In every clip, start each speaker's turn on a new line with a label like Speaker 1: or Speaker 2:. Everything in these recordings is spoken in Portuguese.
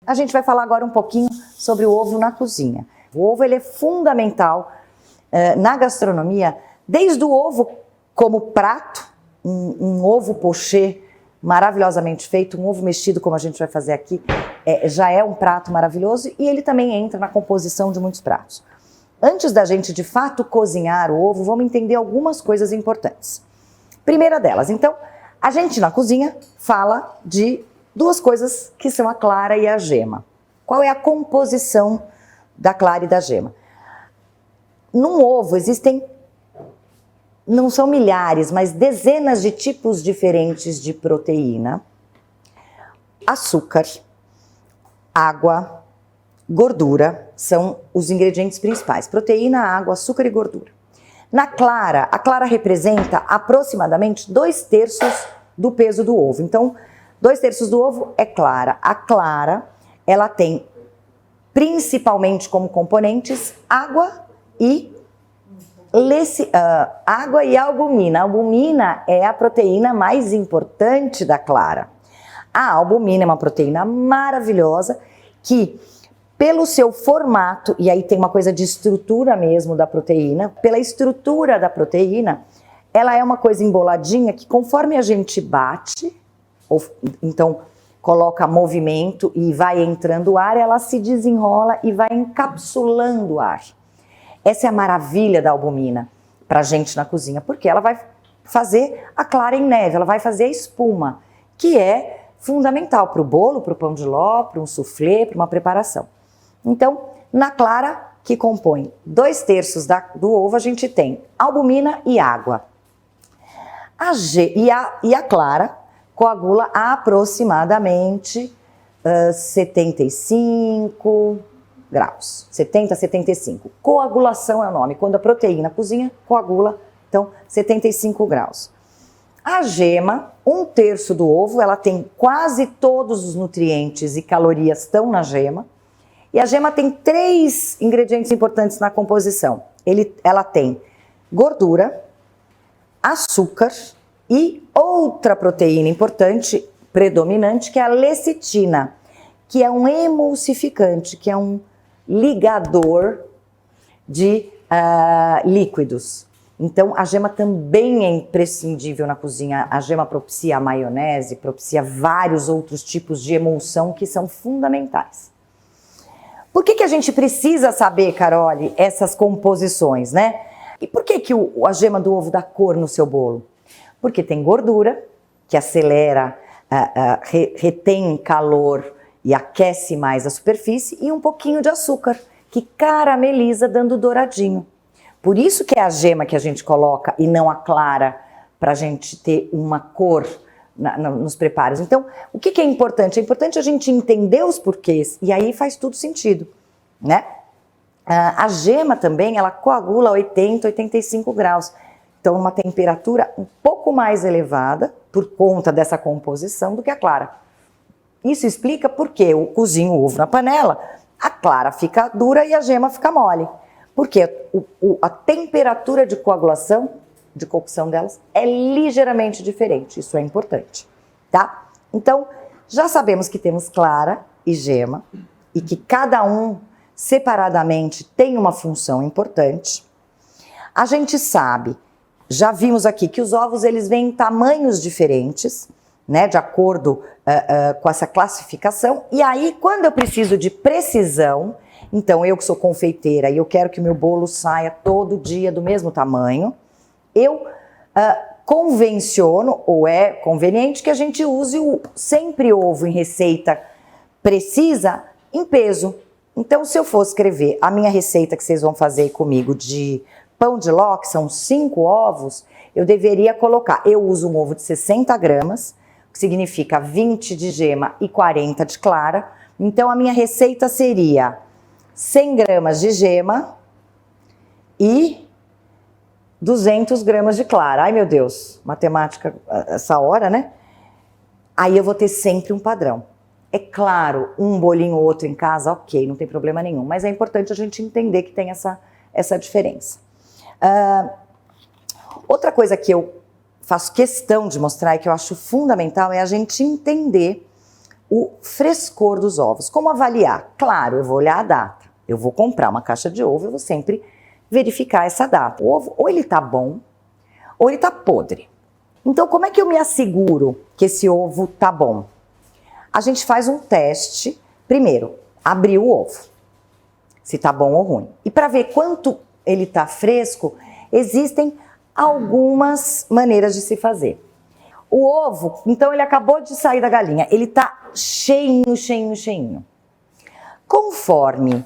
Speaker 1: A gente vai falar agora um pouquinho sobre o ovo na cozinha. O ovo ele é fundamental na gastronomia, desde o ovo como prato, um ovo poché maravilhosamente feito, um ovo mexido como a gente vai fazer aqui, já é um prato maravilhoso e ele também entra na composição de muitos pratos. Antes da gente de fato cozinhar o ovo, vamos entender algumas coisas importantes. Primeira delas, então, a gente na cozinha fala de duas coisas que são a clara e a gema. Qual é a composição da clara e da gema? Num ovo existem, não são milhares, mas dezenas de tipos diferentes de proteína, açúcar, água, gordura, são os ingredientes principais. Proteína, água, açúcar e gordura. Na clara, a clara representa aproximadamente 2/3 do peso do ovo. Então, 2/3 do ovo é clara. A clara, ela tem principalmente como componentes água e albumina. A albumina é a proteína mais importante da clara. A albumina é uma proteína maravilhosa que, pelo seu formato, e aí tem uma coisa de estrutura mesmo da proteína, pela estrutura da proteína, ela é uma coisa emboladinha que conforme a gente bate, então coloca movimento e vai entrando o ar, ela se desenrola e vai encapsulando o ar. Essa é a maravilha da albumina pra gente na cozinha, porque ela vai fazer a clara em neve, ela vai fazer a espuma, que é fundamental para o bolo, para o pão de ló, para um soufflé, para uma preparação. Então, na clara, que compõe 2/3 do ovo, a gente tem albumina e água. E a clara coagula a aproximadamente 75 graus, 70 a 75. Coagulação é o nome, quando a proteína cozinha, coagula, então 75 graus. A gema, 1/3 do ovo, ela tem quase todos os nutrientes e calorias estão na gema. E a gema tem 3 ingredientes importantes na composição. Ela tem gordura, açúcar e outra proteína importante, predominante, que é a lecitina, que é um emulsificante, que é um ligador de líquidos. Então, a gema também é imprescindível na cozinha. A gema propicia a maionese, propicia vários outros tipos de emulsão que são fundamentais. Por que a gente precisa saber, Carole, essas composições, né? E por que a gema do ovo dá cor no seu bolo? Porque tem gordura, que acelera, retém calor e aquece mais a superfície, e um pouquinho de açúcar, que carameliza dando douradinho. Por isso que é a gema que a gente coloca e não a clara, para a gente ter uma cor nos preparos. Então, o que é importante? É importante a gente entender os porquês, e aí faz tudo sentido, né? A gema também, ela coagula a 80, 85 graus. Então, uma temperatura um pouco mais elevada, por conta dessa composição, do que a clara. Isso explica porque eu cozinho o ovo na panela, a clara fica dura e a gema fica mole. Porque a temperatura de coagulação, de cocção delas, é ligeiramente diferente. Isso é importante, tá? Então, já sabemos que temos clara e gema e que cada um separadamente tem uma função importante. A gente sabe, já vimos aqui que os ovos eles vêm em tamanhos diferentes, né, de acordo com essa classificação. E aí, quando eu preciso de precisão, então eu que sou confeiteira e eu quero que o meu bolo saia todo dia do mesmo tamanho, eu convenciono, ou é conveniente, que a gente use sempre ovo em receita precisa em peso. Então, se eu for escrever a minha receita que vocês vão fazer comigo de pão de ló, que são 5 ovos, eu deveria colocar, eu uso um ovo de 60 gramas, que significa 20 de gema e 40 de clara. Então, a minha receita seria 100 gramas de gema e 200 gramas de clara. Ai, meu Deus, matemática essa hora, né? Aí eu vou ter sempre um padrão. É claro, um bolinho ou outro em casa, ok, não tem problema nenhum. Mas é importante a gente entender que tem essa diferença. Outra coisa que eu faço questão de mostrar e que eu acho fundamental é a gente entender o frescor dos ovos. Como avaliar? Claro, eu vou olhar a data. Eu vou comprar uma caixa de ovo, eu vou sempre verificar essa data. O ovo, ou ele tá bom, ou ele tá podre. Então, como é que eu me asseguro que esse ovo tá bom? A gente faz um teste. Primeiro, abrir o ovo, se tá bom ou ruim. E para ver quanto ele tá fresco, existem algumas maneiras de se fazer. O ovo, então ele acabou de sair da galinha, ele tá cheinho, cheinho, cheinho. Conforme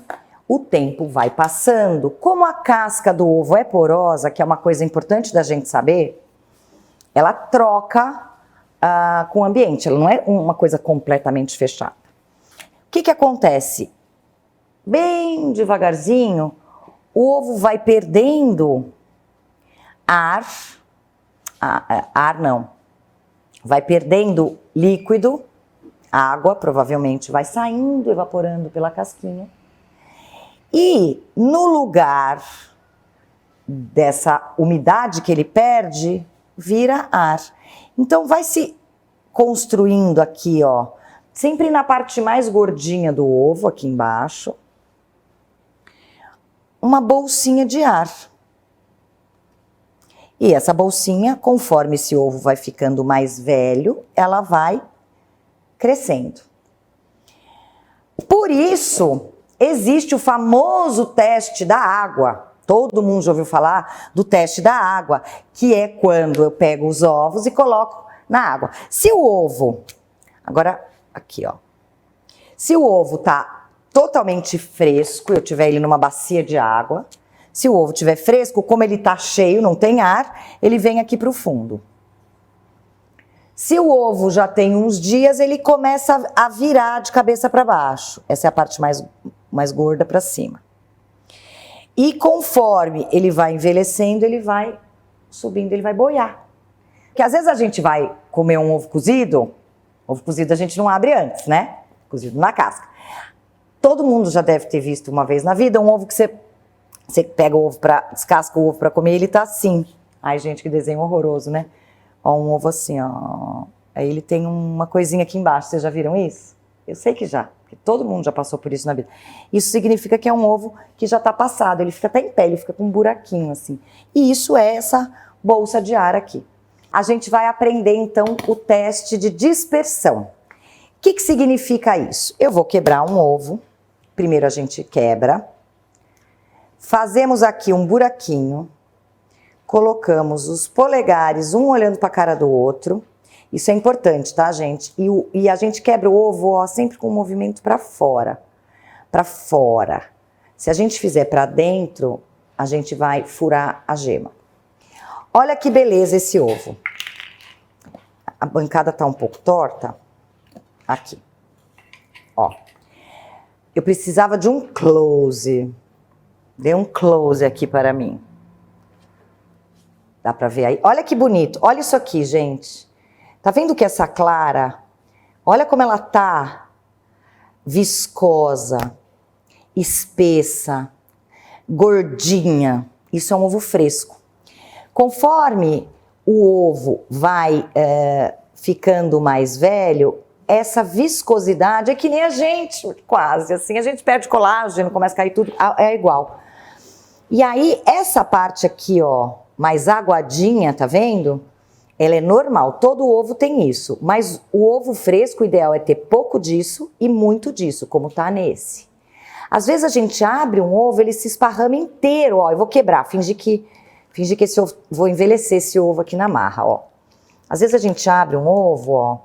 Speaker 1: o tempo vai passando, como a casca do ovo é porosa, que é uma coisa importante da gente saber, ela troca com o ambiente, ela não é uma coisa completamente fechada. O que acontece? Bem devagarzinho, o ovo vai perdendo vai perdendo líquido, água provavelmente vai saindo, evaporando pela casquinha. E no lugar dessa umidade que ele perde, vira ar. Então vai se construindo aqui, ó, sempre na parte mais gordinha do ovo, aqui embaixo, uma bolsinha de ar. E essa bolsinha, conforme esse ovo vai ficando mais velho, ela vai crescendo. Por isso, existe o famoso teste da água. Todo mundo já ouviu falar do teste da água, que é quando eu pego os ovos e coloco na água. Se o ovo, agora aqui ó, se o ovo tá totalmente fresco, eu tiver ele numa bacia de água, se o ovo estiver fresco, como ele tá cheio, não tem ar, ele vem aqui para o fundo. Se o ovo já tem uns dias, ele começa a virar de cabeça para baixo. Essa é a parte mais gorda para cima. E conforme ele vai envelhecendo, ele vai subindo, ele vai boiar. Porque às vezes a gente vai comer um ovo cozido a gente não abre antes, né? Cozido na casca. Todo mundo já deve ter visto uma vez na vida um ovo que você pega o ovo descasca o ovo para comer, ele tá assim. Ai, gente, que desenho horroroso, né? Ó, um ovo assim, ó. Aí ele tem uma coisinha aqui embaixo, vocês já viram isso? Eu sei que já, porque todo mundo já passou por isso na vida. Isso significa que é um ovo que já tá passado, ele fica até em pé, ele fica com um buraquinho assim. E isso é essa bolsa de ar aqui. A gente vai aprender então o teste de dispersão. O que significa isso? Eu vou quebrar um ovo, primeiro a gente quebra, fazemos aqui um buraquinho, colocamos os polegares, um olhando para a cara do outro. Isso é importante, tá, gente? E a gente quebra o ovo, ó, sempre com o movimento para fora. Para fora. Se a gente fizer para dentro, a gente vai furar a gema. Olha que beleza esse ovo. A bancada tá um pouco torta. Aqui. Ó. Eu precisava de um close. Dê um close aqui para mim. Dá pra ver aí? Olha que bonito. Olha isso aqui, gente. Tá vendo que essa clara, olha como ela tá viscosa, espessa, gordinha. Isso é um ovo fresco. Conforme o ovo vai ficando mais velho, essa viscosidade é que nem a gente, quase assim. A gente perde colágeno, começa a cair tudo, é igual. E aí, essa parte aqui, ó, mais aguadinha, tá vendo? Ela é normal, todo ovo tem isso, mas o ovo fresco, o ideal é ter pouco disso e muito disso, como tá nesse. Às vezes a gente abre um ovo, ele se esparrama inteiro, ó, eu vou quebrar, fingir que esse ovo, vou envelhecer esse ovo aqui na marra, ó. Às vezes a gente abre um ovo, ó,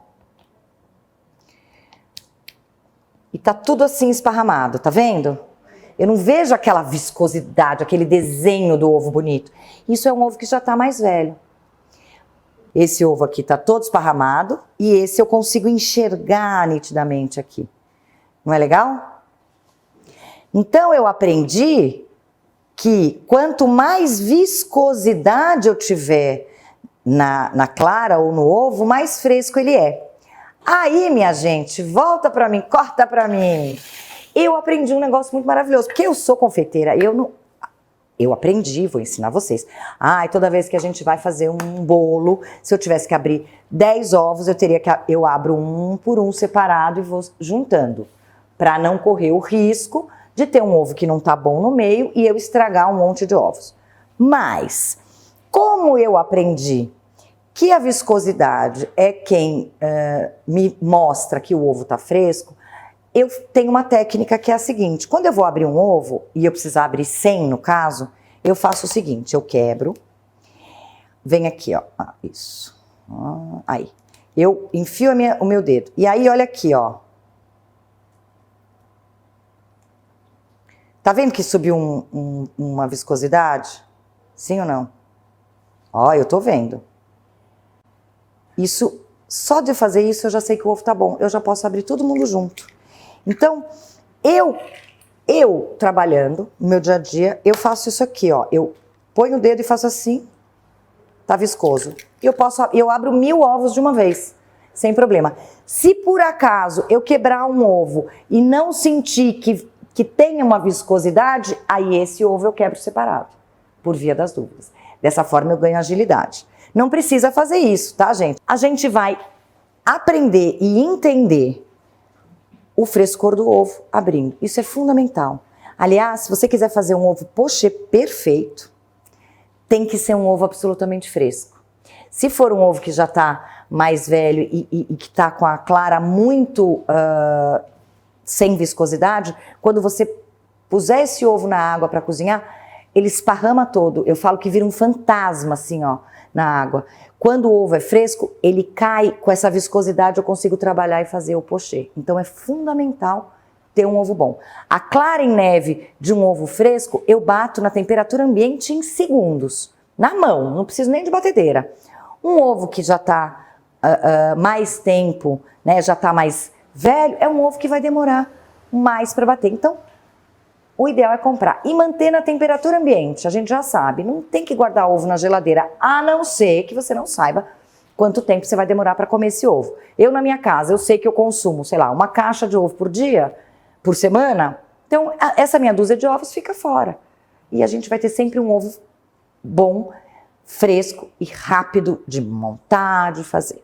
Speaker 1: e tá tudo assim esparramado, tá vendo? Eu não vejo aquela viscosidade, aquele desenho do ovo bonito. Isso é um ovo que já tá mais velho. Esse ovo aqui tá todo esparramado e esse eu consigo enxergar nitidamente aqui. Não é legal? Então eu aprendi que quanto mais viscosidade eu tiver na clara ou no ovo, mais fresco ele é. Aí, minha gente, volta pra mim, corta pra mim. Eu aprendi um negócio muito maravilhoso, porque eu sou confeiteira, eu aprendi, vou ensinar vocês. E toda vez que a gente vai fazer um bolo, se eu tivesse que abrir 10 ovos, eu abro um por um separado e vou juntando, para não correr o risco de ter um ovo que não tá bom no meio e eu estragar um monte de ovos. Mas, como eu aprendi que a viscosidade é quem me mostra que o ovo tá fresco, eu tenho uma técnica que é a seguinte: quando eu vou abrir um ovo, e eu precisar abrir 100 no caso, eu faço o seguinte, eu quebro, vem aqui, ó, isso, aí, eu enfio o meu dedo, e aí olha aqui, ó, tá vendo que subiu uma viscosidade? Sim ou não? Ó, eu tô vendo. Isso, só de fazer isso eu já sei que o ovo tá bom, eu já posso abrir todo mundo junto. Então, eu trabalhando no meu dia a dia, eu faço isso aqui, ó. Eu ponho o dedo e faço assim, tá viscoso. Eu abro 1000 ovos de uma vez, sem problema. Se por acaso eu quebrar um ovo e não sentir que tenha uma viscosidade, aí esse ovo eu quebro separado, por via das dúvidas. Dessa forma eu ganho agilidade. Não precisa fazer isso, tá, gente? A gente vai aprender e entender o frescor do ovo abrindo. Isso é fundamental. Aliás, se você quiser fazer um ovo pochê perfeito, tem que ser um ovo absolutamente fresco. Se for um ovo que já está mais velho e que está com a clara muito sem viscosidade, quando você puser esse ovo na água para cozinhar, ele esparrama todo. Eu falo que vira um fantasma assim, ó, na água. Quando o ovo é fresco, ele cai com essa viscosidade, eu consigo trabalhar e fazer o pochê. Então é fundamental ter um ovo bom. A clara em neve de um ovo fresco, eu bato na temperatura ambiente em segundos. Na mão, não preciso nem de batedeira. Um ovo que já está mais tempo, né, já está mais velho, é um ovo que vai demorar mais para bater. Então, o ideal é comprar e manter na temperatura ambiente, a gente já sabe, não tem que guardar ovo na geladeira, a não ser que você não saiba quanto tempo você vai demorar para comer esse ovo. Eu na minha casa, eu sei que eu consumo, sei lá, uma caixa de ovo por dia, por semana, então essa minha dúzia de ovos fica fora. E a gente vai ter sempre um ovo bom, fresco e rápido de montar, de fazer.